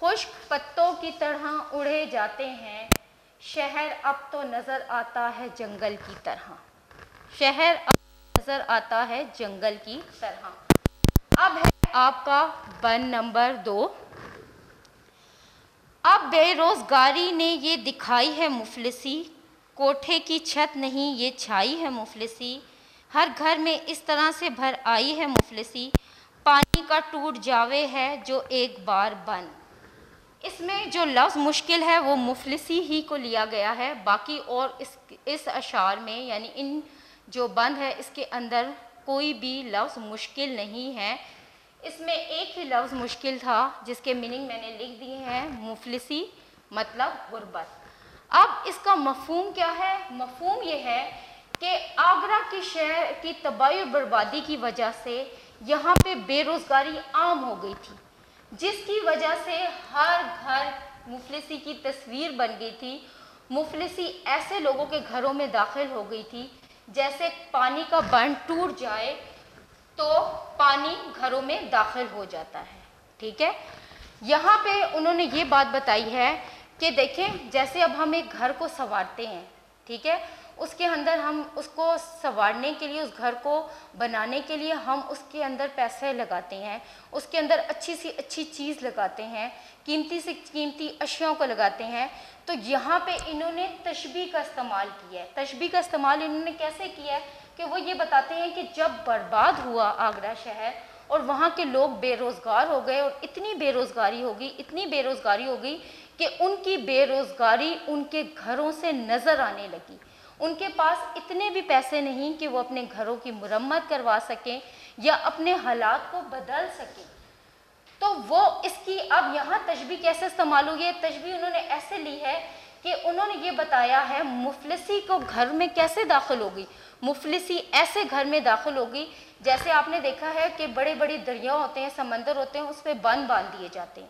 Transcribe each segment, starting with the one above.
خشک پتوں کی طرح اڑے جاتے ہیں، شہر اب تو نظر آتا ہے جنگل کی طرح، شہر اب نظر آتا ہے جنگل کی طرح۔ اب ہے آپ کا بن نمبر 2۔ اب بے روزگاری نے یہ دکھائی ہے مفلسی، کوٹھے کی چھت نہیں یہ چھائی ہے مفلسی، ہر گھر میں اس طرح سے بھر آئی ہے مفلسی، پانی کا ٹوٹ جاوے ہے جو ایک بار بن۔ اس میں جو لفظ مشکل ہے وہ مفلسی ہی کو لیا گیا ہے، باقی اور اس اشعار میں یعنی ان جو بند ہے اس کے اندر کوئی بھی لفظ مشکل نہیں ہے۔ اس میں ایک ہی لفظ مشکل تھا جس کے میننگ میں نے لکھ دیے ہیں، مفلسی مطلب غربت۔ اب اس کا مفہوم کیا ہے؟ مفہوم یہ ہے کہ آگرہ کی شہر کی تباہی و بربادی کی وجہ سے یہاں پہ بے روزگاری عام ہو گئی تھی، جس کی وجہ سے ہر گھر مفلسی کی تصویر بن گئی تھی۔ مفلسی ایسے لوگوں کے گھروں میں داخل ہو گئی تھی جیسے پانی کا بند ٹوٹ جائے تو پانی گھروں میں داخل ہو جاتا ہے، ٹھیک ہے۔ یہاں پہ انہوں نے یہ بات بتائی ہے کہ دیکھیں جیسے اب ہم ایک گھر کو سنوارتے ہیں، ٹھیک ہے، اس کے اندر ہم اس کو سنوارنے کے لیے، اس گھر کو بنانے کے لیے ہم اس کے اندر پیسے لگاتے ہیں، اس کے اندر اچھی سی اچھی چیز لگاتے ہیں، قیمتی سے قیمتی اشیاء کو لگاتے ہیں۔ تو یہاں پہ انہوں نے تشبیہ کا استعمال کیا ہے۔ تشبیہ کا استعمال انہوں نے کیسے کیا ہے کہ وہ یہ بتاتے ہیں کہ جب برباد ہوا آگرہ شہر اور وہاں کے لوگ بے روزگار ہو گئے اور اتنی بے روزگاری ہو گئی کہ ان کی بے روزگاری ان کے گھروں سے نظر آنے لگی، ان کے پاس اتنے بھی پیسے نہیں کہ وہ اپنے گھروں کی مرمت کروا سکیں یا اپنے حالات کو بدل سکیں۔ تو وہ اس کی اب یہاں تشبیہ کیسے استعمال ہوئی ہے؟ تشبیہ انہوں نے ایسے لی ہے کہ انہوں نے یہ بتایا ہے مفلسی کو گھر میں کیسے داخل ہوگی۔ مفلسی ایسے گھر میں داخل ہوگی جیسے آپ نے دیکھا ہے کہ بڑے بڑے دریا ہوتے ہیں، سمندر ہوتے ہیں، اس پہ بند باندھ دیے جاتے ہیں۔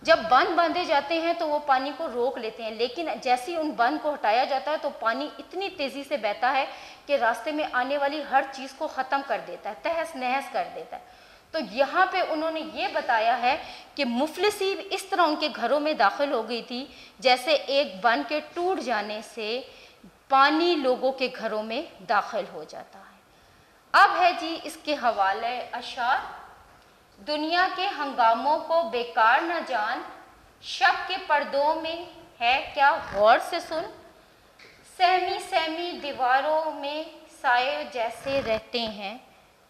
جب بند باندھے جاتے ہیں تو وہ پانی کو روک لیتے ہیں، لیکن جیسے ان بند کو ہٹایا جاتا ہے تو پانی اتنی تیزی سے بہتا ہے کہ راستے میں آنے والی ہر چیز کو ختم کر دیتا ہے، تہس نہس کر دیتا ہے۔ تو یہاں پہ انہوں نے یہ بتایا ہے کہ مفلسی اس طرح ان کے گھروں میں داخل ہو گئی تھی جیسے ایک بند کے ٹوٹ جانے سے پانی لوگوں کے گھروں میں داخل ہو جاتا ہے۔ اب ہے جی اس کے حوالے اشعار۔ دنیا کے ہنگاموں کو بیکار نہ جان، شب کے پردوں میں ہے کیا غور سے سن، سہمی سہمی دیواروں میں سایوں جیسے رہتے ہیں،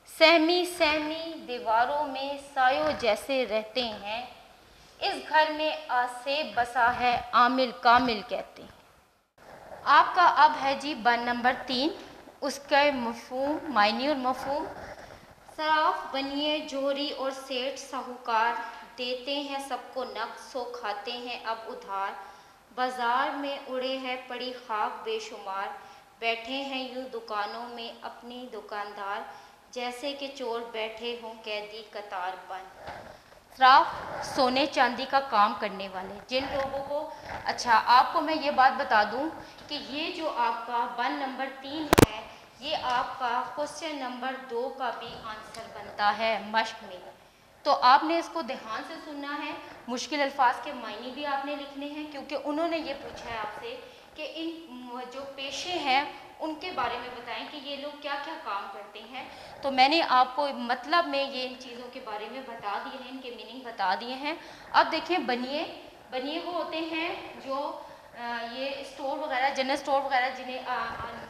سہمی سہمی دیواروں میں سایوں جیسے رہتے ہیں، اس گھر میں آسیب بسا ہے عامل کامل کہتے ہیں۔ آپ کا اب ہے جی بن نمبر 3، اس کا مفہوم، معنی اور مفہوم۔ صراف بنیے جوہری اور سیٹھ ساہوکار، دیتے ہیں سب کو نقد سو کھاتے ہیں اب ادھار، بازار میں اڑے ہے پڑی خاک بے شمار، بیٹھے ہیں یوں دکانوں میں اپنی دکاندار، جیسے کہ چور بیٹھے ہوں قیدی قطار بند۔ صراف سونے چاندی کا کام کرنے والے جن لوگوں کو، اچھا آپ کو میں یہ بات بتا دوں کہ یہ جو آپ کا بن نمبر 3 ہے یہ آپ کا کوسچن نمبر 2 کا بھی آنسر بنتا ہے مشق میں، تو آپ نے اس کو دھیان سے سننا ہے، مشکل الفاظ کے معنی بھی آپ نے لکھنے ہیں کیونکہ انہوں نے یہ پوچھا ہے آپ سے کہ ان جو پیشے ہیں ان کے بارے میں بتائیں کہ یہ لوگ کیا کیا کام کرتے ہیں، تو میں نے آپ کو مطلب میں یہ ان چیزوں کے بارے میں بتا دیے ہیں، ان کے میننگ بتا دیے ہیں۔ اب دیکھیں بنیے وہ ہوتے ہیں جو یہ اسٹور وغیرہ، جنرل اسٹور وغیرہ جنہیں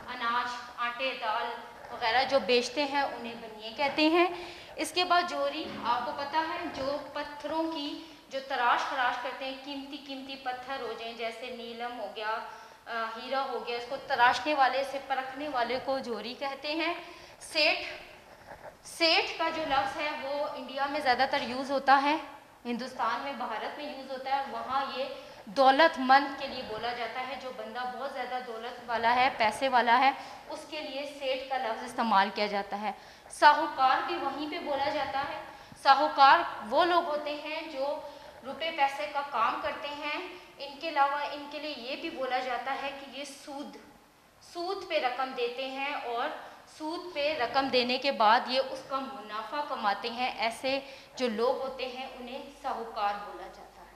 اناج، آٹے، دال وغیرہ جو بیچتے ہیں انہیں بنیے کہتے ہیں۔ اس کے بعد جوہری، آپ کو پتہ ہے جو پتھروں کی جو تراش خراش کرتے ہیں، قیمتی قیمتی پتھر ہو جائیں جیسے نیلم ہو گیا، ہیرا ہو گیا، اس کو تراشنے والے سے پرکھنے والے کو جوہری کہتے ہیں۔ سیٹھ کا جو لفظ ہے وہ انڈیا میں زیادہ تر یوز ہوتا ہے، ہندوستان میں، بھارت میں یوز ہوتا ہے، وہاں یہ دولت مند کے لیے بولا جاتا ہے، جو بندہ بہت زیادہ دولت والا ہے، پیسے والا ہے، اس کے لیے سیٹھ کا لفظ استعمال کیا جاتا ہے۔ ساہوکار بھی وہیں پہ بولا جاتا ہے۔ ساہوکار وہ لوگ ہوتے ہیں جو روپے پیسے کا کام کرتے ہیں، ان کے علاوہ ان کے لیے یہ بھی بولا جاتا ہے کہ یہ سود پہ رقم دیتے ہیں اور سود پہ رقم دینے کے بعد یہ اس کا منافع کماتے ہیں، ایسے جو لوگ ہوتے ہیں انہیں ساہوکار بولا جاتا ہے۔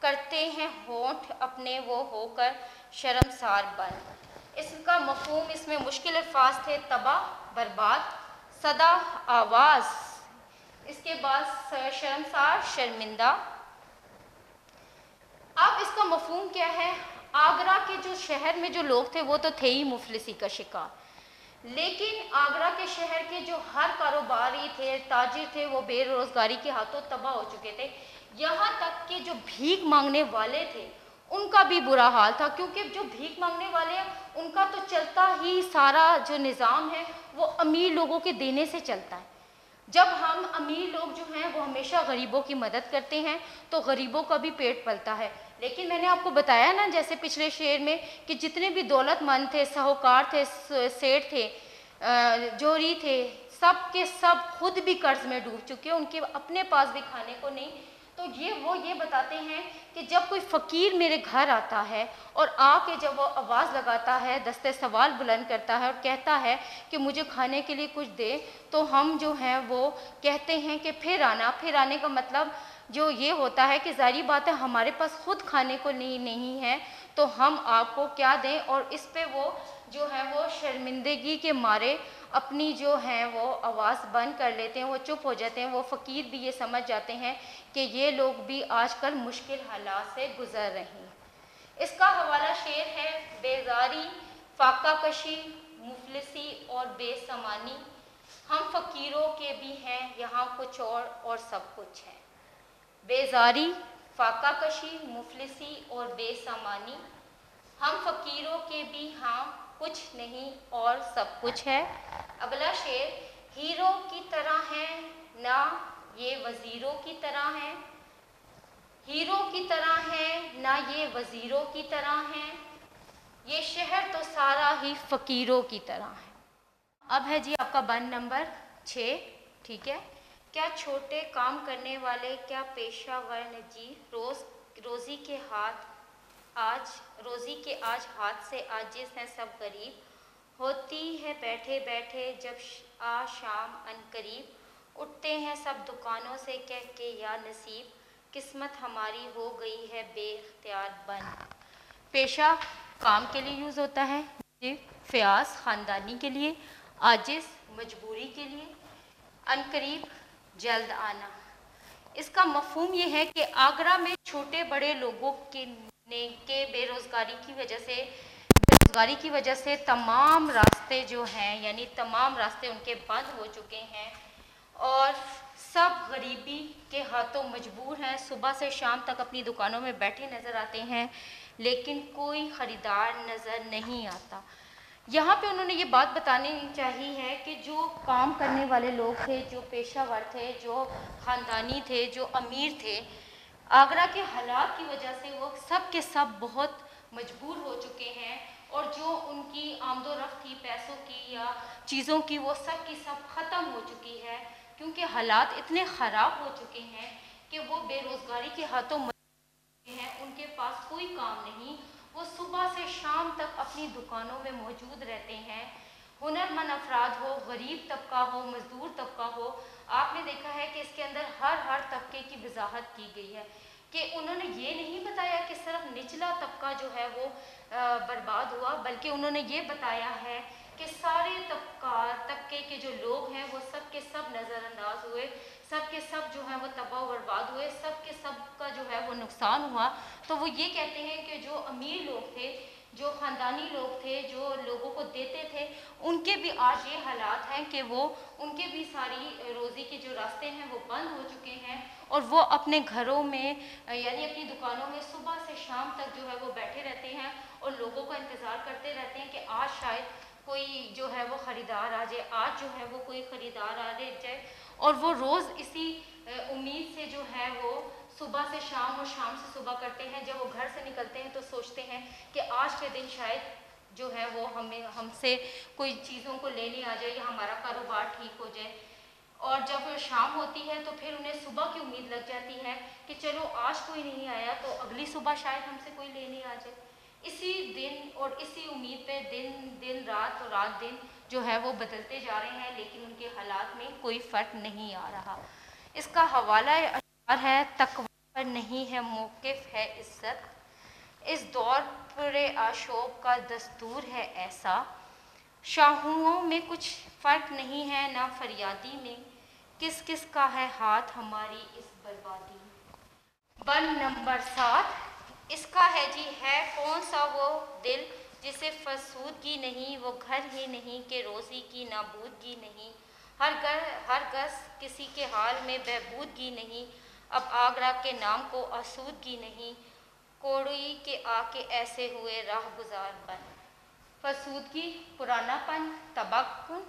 کرتے ہیں ہونٹ اپنے وہ ہو کر شرمسار بند۔ اس کا مفہوم اس میں مشکل الفاظ تھے، تباہ، برباد، صدا، آواز، اس کے بعد شرمسار، شرمندہ۔ اب اس کا مفہوم کیا ہے؟ آگرہ کے جو شہر میں جو لوگ تھے وہ تو تھے ہی مفلسی کا شکار، لیکن آگرہ کے شہر کے جو ہر کاروباری تھے، تاجر تھے، وہ بے روزگاری کے ہاتھوں تباہ ہو چکے تھے۔ یہاں تک کہ جو بھیک مانگنے والے تھے ان کا بھی برا حال تھا، کیونکہ جو بھیک مانگنے والے ہیں ان کا تو چلتا ہی سارا جو نظام ہے وہ امیر لوگوں کے دینے سے چلتا ہے۔ جب ہم امیر لوگ جو ہیں وہ ہمیشہ غریبوں کی مدد کرتے ہیں تو غریبوں کا بھی پیٹ پلتا ہے۔ لیکن میں نے آپ کو بتایا نا جیسے پچھلے شعر میں کہ جتنے بھی دولت مند تھے، ساہوکار تھے، سیٹھ تھے، جوہری تھے، سب کے سب خود بھی قرض میں ڈوب چکے، ان کے اپنے پاس بھی کھانے کو نہیں۔ تو وہ یہ بتاتے ہیں کہ جب کوئی فقیر میرے گھر آتا ہے اور آ کے جب وہ آواز لگاتا ہے، دستے سوال بلند کرتا ہے اور کہتا ہے کہ مجھے کھانے کے لیے کچھ دے، تو ہم جو ہیں وہ کہتے ہیں کہ پھر آنے کا مطلب جو یہ ہوتا ہے کہ ظاہری بات ہے ہمارے پاس خود کھانے کو نہیں ہے تو ہم آپ کو کیا دیں۔ اور اس پہ وہ جو ہے وہ شرمندگی کے مارے اپنی جو ہیں وہ آواز بند کر لیتے ہیں، وہ چپ ہو جاتے ہیں۔ وہ فقیر بھی یہ سمجھ جاتے ہیں کہ یہ لوگ بھی آج کل مشکل حالات سے گزر رہے ہیں۔ اس کا حوالہ شعر ہے، بیزاری، فاقہ کشی، مفلسی اور بے سامانی، ہم فقیروں کے بھی ہیں یہاں کچھ اور سب کچھ ہے۔ بیزاری، فاقہ کشی، مفلسی اور بے سامانی، ہم فقیروں کے بھی ہاں کچھ نہیں اور سب کچھ ہے۔ اگلا شعر، ہیرو کی طرح ہیں نہ یہ وزیروں کی طرح ہیں، ہیرو کی طرح ہیں نہ یہ وزیروں کی طرح ہیں، یہ شہر تو سارا ہی فقیروں کی طرح ہے۔ اب ہے جی آپ کا بند نمبر 6، ٹھیک ہے۔ کیا چھوٹے کام کرنے والے، کیا پیشہ ور نجی، روزی کے آج ہاتھ سے عاجز ہیں سب غریب، ہوتی ہے بیٹھے بیٹھے جب شام ان قریب، اٹھتے ہیں سب دکانوں سے کہہ کے یا نصیب، قسمت ہماری ہو گئی ہے بے اختیار بند۔ پیشہ کام کے لیے یوز ہوتا ہے، فیاض خاندانی کے لیے، عاجز مجبوری کے لیے، عنقریب جلد آنا۔ اس کا مفہوم یہ ہے کہ آگرہ میں چھوٹے بڑے لوگوں کے بے روزگاری کی وجہ سے تمام راستے جو ہیں یعنی تمام راستے ان کے بند ہو چکے ہیں اور سب غریبی کے ہاتھوں مجبور ہیں، صبح سے شام تک اپنی دکانوں میں بیٹھے نظر آتے ہیں لیکن کوئی خریدار نظر نہیں آتا۔ یہاں پہ انہوں نے یہ بات بتانی چاہی ہے کہ جو کام کرنے والے لوگ تھے، جو پیشہ ور تھے، جو خاندانی تھے، جو امیر تھے، آگرہ کے حالات کی وجہ سے وہ سب کے سب بہت مجبور ہو چکے ہیں اور جو ان کی آمد و رفت تھی پیسوں کی یا چیزوں کی وہ سب کی سب ختم ہو چکی ہے، کیونکہ حالات اتنے خراب ہو چکے ہیں کہ وہ بے روزگاری کے ہاتھوں ہیں، ان کے پاس کوئی کام نہیں، وہ صبح سے شام تک اپنی دکانوں میں موجود رہتے ہیں۔ ہنرمند افراد ہو، غریب طبقہ ہو، مزدور طبقہ ہو، آپ نے دیکھا ہے کہ اس کے اندر ہر طبقے کی وضاحت کی گئی ہے کہ انہوں نے یہ نہیں بتایا کہ صرف نچلا طبقہ جو ہے وہ برباد ہوا، بلکہ انہوں نے یہ بتایا ہے کہ سارے طبقے کے جو لوگ ہیں وہ سب کے سب نظر انداز ہوئے، سب کے سب جو ہیں وہ تباہ و برباد ہوئے، سب کے سب کا جو ہے وہ نقصان ہوا۔ تو وہ یہ کہتے ہیں کہ جو امیر لوگ تھے، جو خاندانی لوگ تھے، جو لوگوں کو دیتے تھے، ان کے بھی آج یہ حالات ہیں کہ وہ ان کے بھی ساری روزی کے جو راستے ہیں وہ بند ہو چکے ہیں اور وہ اپنے گھروں میں یعنی اپنی دکانوں میں صبح سے شام تک جو ہے وہ بیٹھے رہتے ہیں اور لوگوں کا انتظار کرتے رہتے ہیں کہ آج شاید کوئی جو ہے وہ خریدار آ جائے، آج جو ہے وہ کوئی خریدار آ جائے، اور وہ روز اسی امید سے جو ہے وہ صبح سے شام اور شام سے صبح کرتے ہیں۔ جب وہ گھر سے نکلتے ہیں تو سوچتے ہیں کہ آج کے دن شاید جو ہے وہ ہم سے کوئی چیزوں کو لینے آ جائے یا ہمارا کاروبار ٹھیک ہو جائے، اور جب شام ہوتی ہے تو پھر انہیں صبح کی امید لگ جاتی ہے کہ چلو آج کوئی نہیں آیا تو اگلی صبح شاید ہم سے کوئی لینے آ جائے۔ اسی دن اور اسی امید پہ دن رات اور رات دن جو ہے وہ بدلتے جا رہے ہیں لیکن ان کے حالات میں کوئی فرق نہیں آ رہا۔ اس کا حوالہ اشعار ہے، تقویٰ پر نہیں ہے موقف ہے عزت، اس دور پر آشوب کا دستور ہے ایسا، شاہوں میں کچھ فرق نہیں ہے نہ فریادی میں، کس کس کا ہے ہاتھ ہماری اس بربادی میں۔ بند نمبر 7، اس کا ہے جی ہے کون سا وہ دل جسے فرسودگی نہیں، وہ گھر ہی نہیں کہ روزی کی نابودگی نہیں، ہر گز کسی کے حال میں بہبودگی نہیں، اب آگرہ کے نام کو آسودگی نہیں، کوڑی کے آ کے ایسے ہوئے راہ گزار بن۔ فرسودگی پرانا پن، تباہ کن،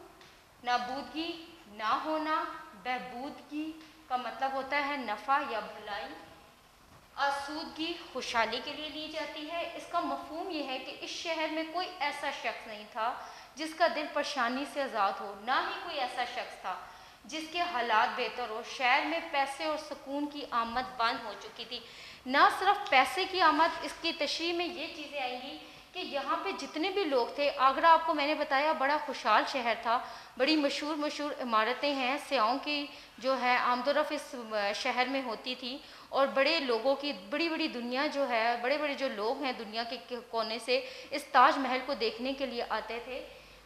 نابودگی نہ ہونا، بہبودگی کا مطلب ہوتا ہے نفع یا بھلائی، آسودگی خوشحالی کے لیے لی جاتی ہے۔ اس کا مفہوم یہ ہے کہ اس شہر میں کوئی ایسا شخص نہیں تھا جس کا دل پریشانی سے آزاد ہو، نہ ہی کوئی ایسا شخص تھا جس کے حالات بہتر ہو۔ شہر میں پیسے اور سکون کی آمد بند ہو چکی تھی۔ نہ صرف پیسے کی آمد، اس کی تشریح میں یہ چیزیں آئیں گی کہ یہاں پہ جتنے بھی لوگ تھے، آگرہ آپ کو میں نے بتایا بڑا خوشحال شہر تھا، بڑی مشہور عمارتیں ہیں، سیاحوں کی جو ہے آمد و رفت اس شہر میں ہوتی تھی، اور بڑے لوگوں کی بڑی دنیا جو ہے، بڑے جو لوگ ہیں دنیا کے کونے سے اس تاج محل کو دیکھنے کے لیے آتے تھے۔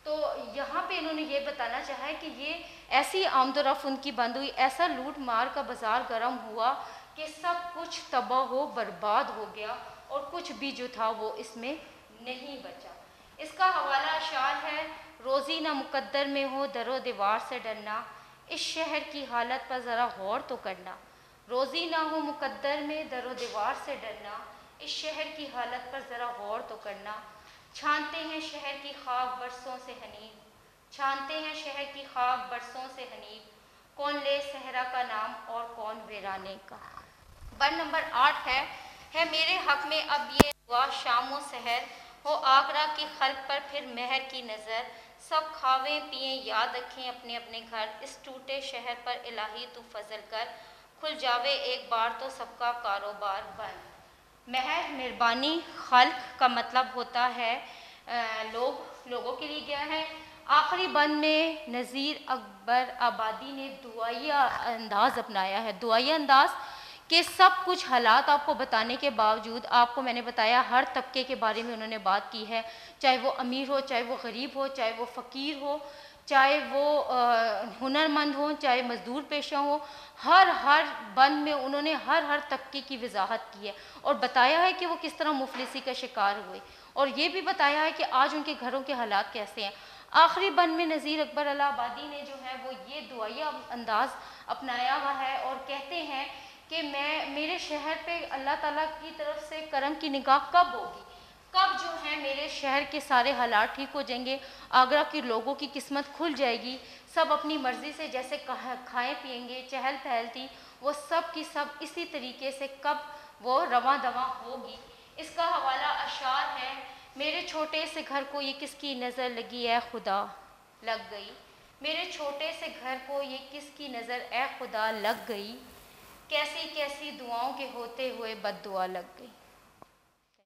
تو یہاں پہ انہوں نے یہ بتانا چاہا ہے کہ یہ ایسی آمد و رفت ان کی بند ہوئی، ایسا لوٹ مار کا بازار گرم ہوا کہ سب کچھ تباہ و برباد ہو گیا، اور کچھ بھی جو تھا وہ اس میں نہیں بچا۔ اس کا حوالہ اشعار ہے: روزی نہ مقدر میں ہو در و دیوار سے ڈرنا، اس شہر کی حالت پر ذرا غور تو کرنا، روزی نہ ہو مقدر میں در و دیوار سے ڈرنا، اس شہر کی حالت پر ذرا غور تو کرنا، چھانتے ہیں شہر کی خاک برسوں سے حنیف، چھانتے ہیں شہر کی خاک برسوں سے حنیف، کون لے صحرا کا نام اور کون ویرانے کا۔ بند نمبر 8 ہے میرے حق میں اب یہ دعا شام و سحر، ہو آگرہ کی خلق پر پھر مہر کی نظر، سب کھاویں پیئیں یاد رکھیں اپنے اپنے گھر، اس ٹوٹے شہر پر الہی تو فضل کر، کھل جاوے ایک بار تو سب کا کاروبار بند۔ مہر مہربانی، خلق کا مطلب ہوتا ہے لوگوں کے لیے گیا ہے۔ آخری بند میں نذیر اکبر آبادی نے دعائیہ انداز اپنایا ہے، دعائیہ انداز کہ سب کچھ حالات آپ کو بتانے کے باوجود، آپ کو میں نے بتایا ہر طبقے کے بارے میں انہوں نے بات کی ہے، چاہے وہ امیر ہو، چاہے وہ غریب ہو، چاہے وہ فقیر ہو، چاہے وہ ہنرمند ہوں، چاہے مزدور پیشہ ہوں، ہر بند میں انہوں نے ہر طبقے کی وضاحت کی ہے، اور بتایا ہے کہ وہ کس طرح مفلسی کا شکار ہوئے، اور یہ بھی بتایا ہے کہ آج ان کے گھروں کے حالات کیسے ہیں۔ آخری بند میں نذیر اکبر الہ آبادی نے جو ہے وہ یہ دعائیہ انداز اپنایا ہوا ہے، اور کہتے ہیں کہ میرے شہر پہ اللہ تعالیٰ کی طرف سے کرم کی نگاہ کب ہوگی، کب جو ہے میرے شہر کے سارے حالات ٹھیک ہو جائیں گے، آگرہ کے لوگوں کی قسمت کھل جائے گی، سب اپنی مرضی سے جیسے کھائیں پئیں گے، چہل پہل تھی وہ سب کی سب اسی طریقے سے کب وہ رواں دواں ہوگی۔ اس کا حوالہ اشعار ہے: میرے چھوٹے سے گھر کو یہ کس کی نظر لگی اے خدا لگ گئی، میرے چھوٹے سے گھر کو یہ کس کی نظر اے خدا لگ گئی، کیسی کیسی دعاؤں کے ہوتے ہوئے بد دعا لگ گئی۔